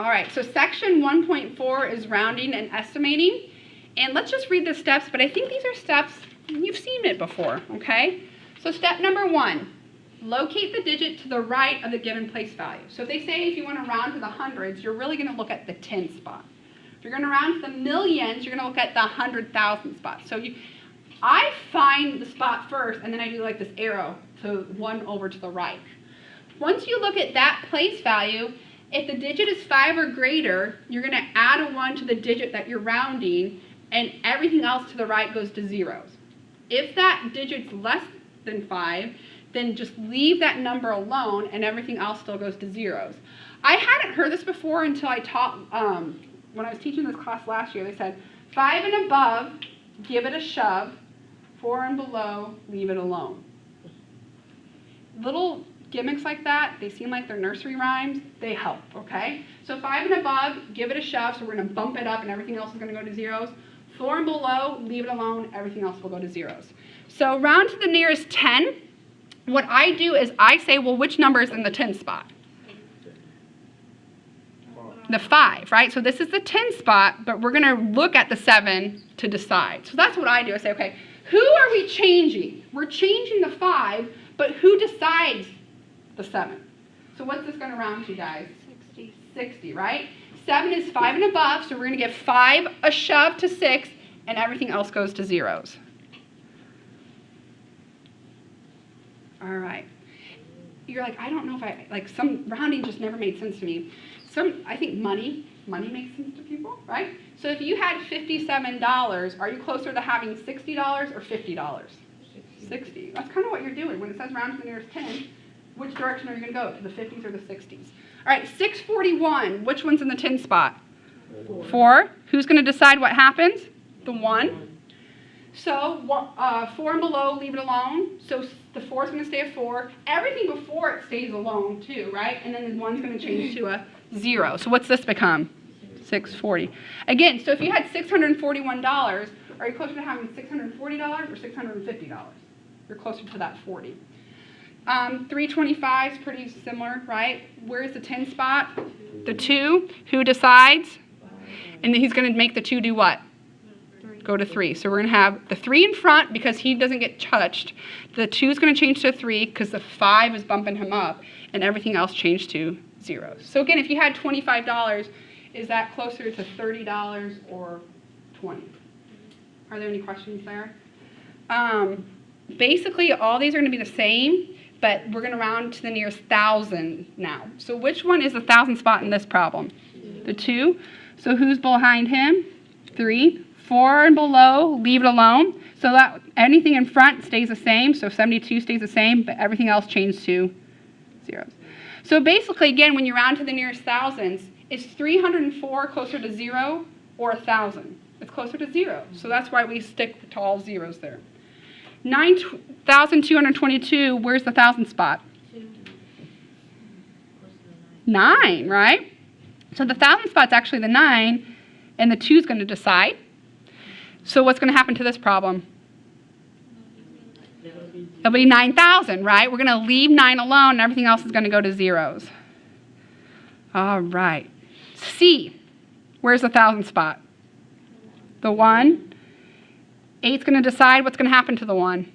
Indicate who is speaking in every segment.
Speaker 1: All right, so section 1.4 is rounding and estimating. And let's just read the steps, but I think these are steps, you've seen it before, okay? So step number 1, locate the digit to the right of the given place value. So if they say if you want to round to the hundreds, you're really going to look at the 10 spot. If you're going to round to the millions, you're going to look at the 100,000 spot. So I find the spot first, and then I do like this arrow to one over to the right. Once you look at that place value, if the digit is 5 or greater, you're going to add a 1 to the digit that you're rounding, and everything else to the right goes to zeros. If that digit's less than 5, then just leave that number alone, and everything else still goes to zeros. I hadn't heard this before until I taught, when I was teaching this class last year, they said 5 and above, give it a shove, 4 and below, leave it alone. Little gimmicks like that, they seem like they're nursery rhymes, they help, okay? So 5 and above, give it a shove, so we're going to bump it up and everything else is going to go to zeros. 4 and below, leave it alone, everything else will go to zeros. So round to the nearest 10, what I do is I say, well, which number is in the 10 spot? The 5, right? So this is the 10 spot, but we're going to look at the 7 to decide. So that's what I do. I say, okay, who are we changing? We're changing the 5, but who decides the 7? So what's this going to round to, guys? 60. 60, right? 7 is 5 and above, so we're going to give 5 a shove to 6, and everything else goes to zeros. All right. You're like, I don't know if I, like, some rounding just never made sense to me. I think money makes sense to people, right? So if you had $57, are you closer to having $60 or $50? 60. That's kind of what you're doing. When it says round to the nearest 10, which direction are you going to go? To the 50s or the 60s? All right, 641. Which one's in the 10 spot? 4. Who's going to decide what happens? The 1. So 4 and below, leave it alone. So the 4 is going to stay a 4. Everything before it stays alone too, right? And then the 1's going to change to a 0. So what's this become? 640. Again, so if you had $641, are you closer to having $640 or $650? You're closer to that 40. 325 is pretty similar, right? Where's the 10 spot? The 2. Who decides? And then he's going to make the 2 do what? Go to 3. So we're going to have the 3 in front because he doesn't get touched. The 2 is going to change to 3 because the 5 is bumping him up, and everything else changed to zeros. So again, if you had $25, is that closer to $30 or 20? Are there any questions there? Basically, all these are going to be the same, but we're going to round to the nearest 1,000 now. So which one is the 1,000 spot in this problem? The 2. So who's behind him? 3. 4 and below, leave it alone. So that anything in front stays the same. So 72 stays the same, but everything else changes to zeros. So basically, again, when you round to the nearest thousands, is 304 closer to 0 or 1,000? It's closer to 0. So that's why we stick to all zeros there. 9,222, where's the 1,000 spot? 9, right? So the 1,000 spot's actually the 9, and the 2 is going to decide. So what's going to happen to this problem? It'll be 9,000, right? We're going to leave 9 alone, and everything else is going to go to zeros. All right. C, where's the 1,000 spot? The 1. 8's going to decide what's going to happen to the 1.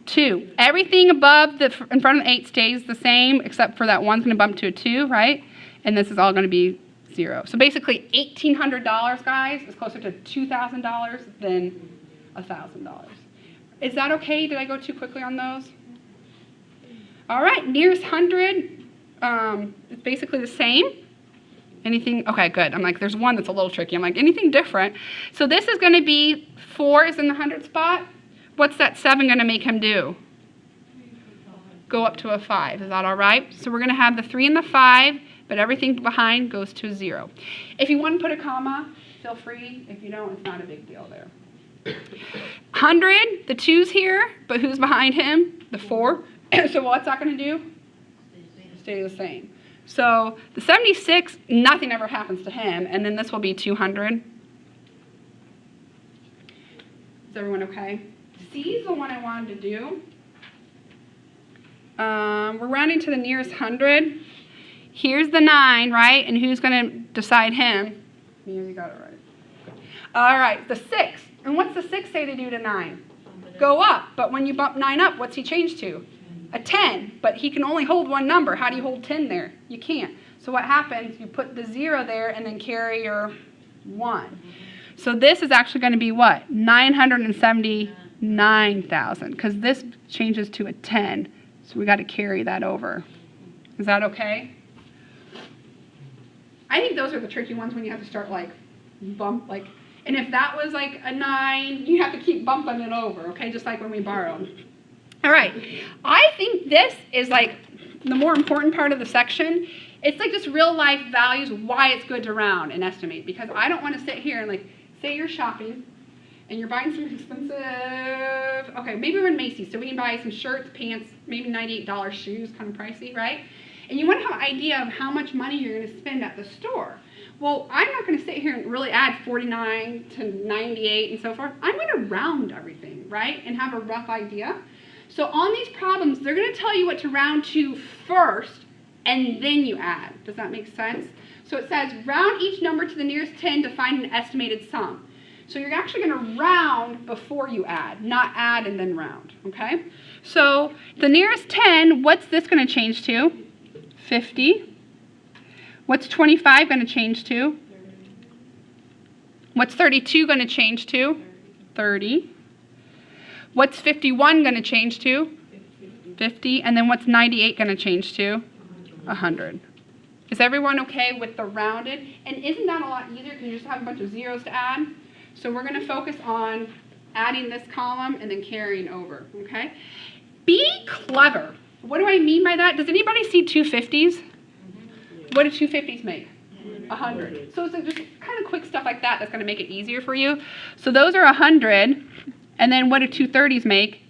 Speaker 1: 2. Everything above in front of the 8 stays the same, except for that 1's going to bump to a 2, right? And this is all going to be 0. So basically, $1,800, guys, is closer to $2,000 than $1,000. Is that okay? Did I go too quickly on those? All right, nearest 100, it's basically the same. Anything? Okay, good. I'm like, there's one that's a little tricky. I'm like, anything different? So this is going to be 4 is in the 100 spot. What's that 7 going to make him do? Go up to a 5. Is that all right? So we're going to have the 3 and the 5, but everything behind goes to a 0. If you want to put a comma, feel free. If you don't, it's not a big deal there. 100, the 2's here, but who's behind him? The 4. So what's that going to do? Stay the same. So the 76, nothing ever happens to him, and then this will be 200. Is everyone okay? C is the one I wanted to do. We're rounding to the nearest 100. Here's the 9, right? And who's going to decide him? Yeah, you got it right. All right, the 6. And what's the 6 say to do to 9? Go up. But when you bump 9 up, what's he change to? A 10. But he can only hold one number. How do you hold 10 there? You can't. So what happens? You put the 0 there and then carry your 1. So this is actually going to be what? 979,000. Because this changes to a 10. So we got to carry that over. Is that okay? I think those are the tricky ones when you have to start and if that was like a 9, you have to keep bumping it over, okay? Just like when we borrowed. All right. I think this is like the more important part of the section. It's like just real life values, why it's good to round and estimate. Because I don't want to sit here and like, say you're shopping and you're buying some expensive, okay, maybe we're in Macy's, so we can buy some shirts, pants, maybe $98 shoes, kind of pricey, right? And you want to have an idea of how much money you're going to spend at the store. Well, I'm not going to sit here and really add 49 to 98 and so forth. I'm going to round everything, right, and have a rough idea. So on these problems, they're going to tell you what to round to first, and then you add. Does that make sense? So it says, round each number to the nearest 10 to find an estimated sum. So you're actually going to round before you add, not add and then round, okay? So the nearest 10, what's this going to change to? 50. What's 25 going to change to? What's 32 going to change to? 30. What's 51 going to change to? 50. And then what's 98 going to change to? 100. Is everyone okay with the rounded? And isn't that a lot easier because you just have a bunch of zeros to add? So we're going to focus on adding this column and then carrying over, okay? Be clever. What do I mean by that? Does anybody see 250s? What do 250s make? 100. So it's just kind of quick stuff like that that's going to make it easier for you. So those are 100. And then what do 230s make?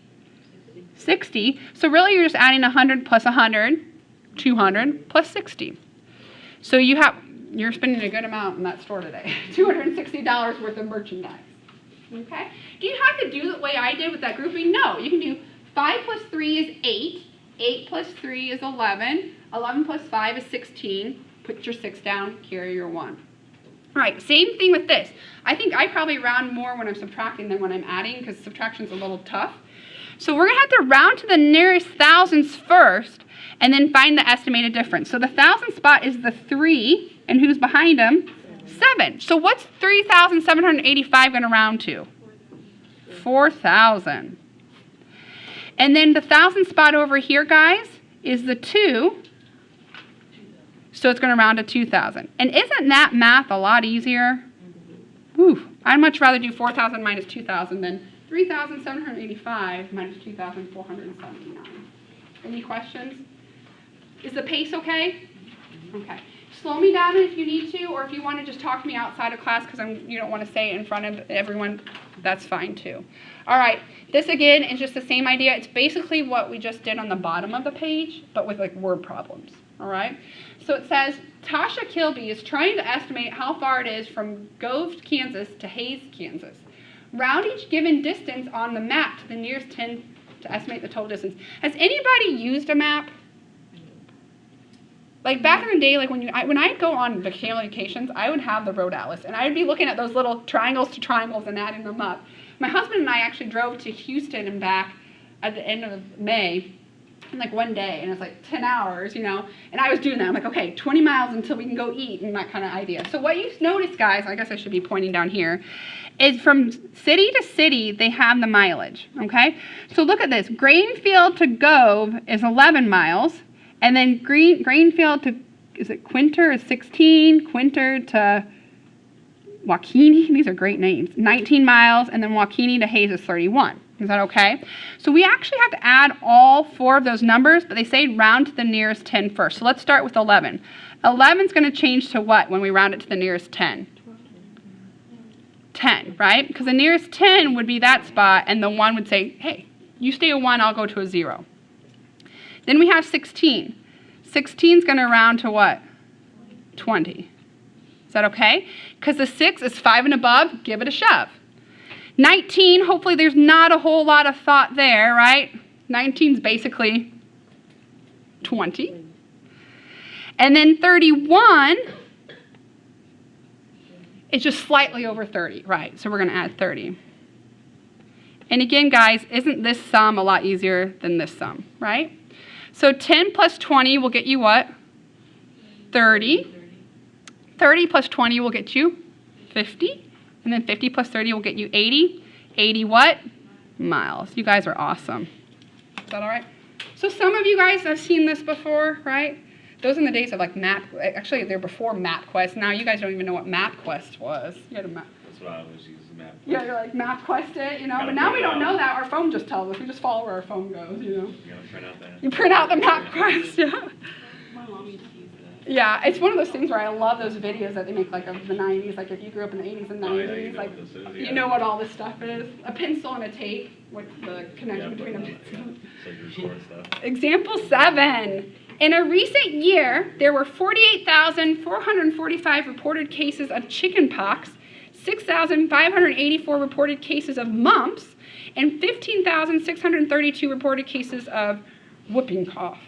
Speaker 1: 60. So really you're just adding 100 plus 100, 200 plus 60. So you're spending a good amount in that store today. $260 worth of merchandise. Okay? Do you have to do the way I did with that grouping? No. You can do 5 plus 3 is 8. 8 plus 3 is 11. 11 plus 5 is 16. Put your 6 down, carry your 1. All right, same thing with this. I think I probably round more when I'm subtracting than when I'm adding because subtraction's a little tough. So we're going to have to round to the nearest thousands first and then find the estimated difference. So the thousand spot is the 3, and who's behind them? 7. So what's 3,785 going to round to? 4,000. And then the thousand spot over here, guys, is the 2. So it's going to round to 2,000. And isn't that math a lot easier? Whew. I'd much rather do 4,000 minus 2,000 than 3,785 minus 2,479. Any questions? Is the pace okay? Okay. Slow me down if you need to, or if you want to just talk to me outside of class because you don't want to say it in front of everyone, that's fine too. All right, this again is just the same idea. It's basically what we just did on the bottom of the page, but with like word problems. All right, so it says Tasha Kilby is trying to estimate how far it is from Gove, Kansas to Hays, Kansas. Round each given distance on the map to the nearest 10 to estimate the total distance. Has anybody used a map? Like back in the day, like when I'd go on vacations, I would have the road atlas, and I'd be looking at those little triangles to triangles and adding them up. My husband and I actually drove to Houston and back at the end of May, in like one day, and it's like 10 hours, and I was doing that. I'm like, okay, 20 miles until we can go eat, and that kind of idea. So what you notice, guys, I guess I should be pointing down here, is from city to city, they have the mileage, okay? So look at this. Grainfield to Gove is 11 miles. And then Grainfield to, is it Quinter is 16, Quinter to Waukene, these are great names, 19 miles, and then Waukene to Hays is 31. Is that okay? So we actually have to add all 4 of those numbers, but they say round to the nearest 10 first. So let's start with 11. 11 is going to change to what when we round it to the nearest 10? 10, right? Because the nearest 10 would be that spot, and the 1 would say, hey, you stay a 1, I'll go to a 0. Then we have 16. 16 is going to round to what? 20. Is that okay? Because the 6 is 5 and above, give it a shove. 19, hopefully there's not a whole lot of thought there, right? 19 is basically 20. And then 31 is just slightly over 30, right? So we're going to add 30. And again, guys, isn't this sum a lot easier than this sum, right? So 10 plus 20 will get you what? 30. 30 plus 20 will get you 50. And then 50 plus 30 will get you 80. 80 what? Miles. You guys are awesome. Is that all right? So some of you guys have seen this before, right? Those in the days of like actually they're before MapQuest. Now you guys don't even know what MapQuest was. You had a map.
Speaker 2: That's what I always use, MapQuest.
Speaker 1: Yeah, you're like MapQuest it, you know. But now we don't know that. Our phone just tells us. We just follow where our phone goes, you know.
Speaker 2: You gotta print out that.
Speaker 1: You print out the MapQuest, yeah.
Speaker 3: My mom used to use that.
Speaker 1: Yeah, it's one of those things where I love those videos that they make like of the 90s. Like if you grew up in the 80s and 90s,
Speaker 2: Oh, yeah, you know
Speaker 1: like
Speaker 2: what this is,
Speaker 1: you
Speaker 2: yeah.
Speaker 1: know what all this stuff is. A pencil and a tape with the connection
Speaker 2: Yeah,
Speaker 1: between them.
Speaker 2: so you record stuff.
Speaker 1: Example 7. In a recent year, there were 48,445 reported cases of chickenpox, 6,584 reported cases of mumps, and 15,632 reported cases of whooping cough.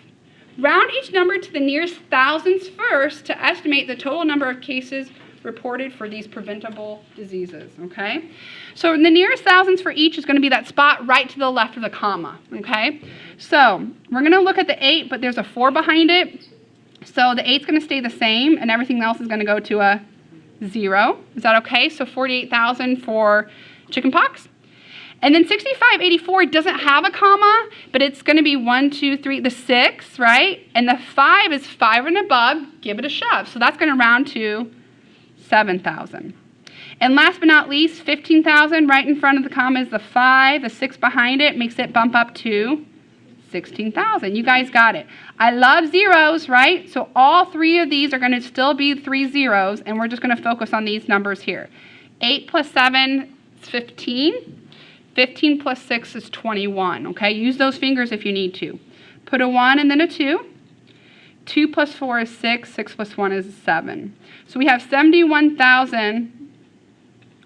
Speaker 1: Round each number to the nearest thousands first to estimate the total number of cases reported for these preventable diseases, okay? So the nearest thousands for each is going to be that spot right to the left of the comma, okay? So we're going to look at the 8, but there's a 4 behind it. So the 8's going to stay the same, and everything else is going to go to a 0. Is that okay? So 48,000 for chickenpox. And then 6584 doesn't have a comma, but it's going to be 1, 2, 3, the 6, right? And the 5 is 5 and above. Give it a shove. So that's going to round to 7,000. And last but not least, 15,000 right in front of the comma is the 5. The 6 behind it makes it bump up to 16,000. You guys got it. I love zeros, right? So all 3 of these are going to still be 3 zeros, and we're just going to focus on these numbers here. 8 plus 7 is 15. 15 plus 6 is 21, okay? Use those fingers if you need to. Put a 1 and then a 2. 2 plus 4 is 6. 6 plus 1 is 7. So we have 71,000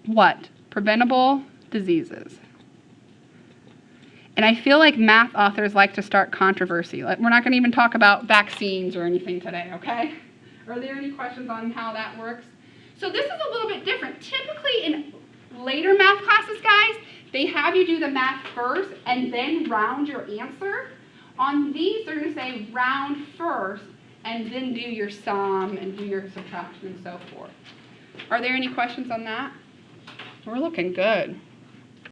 Speaker 1: what? Preventable diseases. And I feel like math authors like to start controversy. Like, we're not going to even talk about vaccines or anything today, okay? Are there any questions on how that works? So this is a little bit different. Typically in later math classes, guys, they have you do the math first and then round your answer. On these, they're going to say round first and then do your sum and do your subtraction and so forth. Are there any questions on that? We're looking good.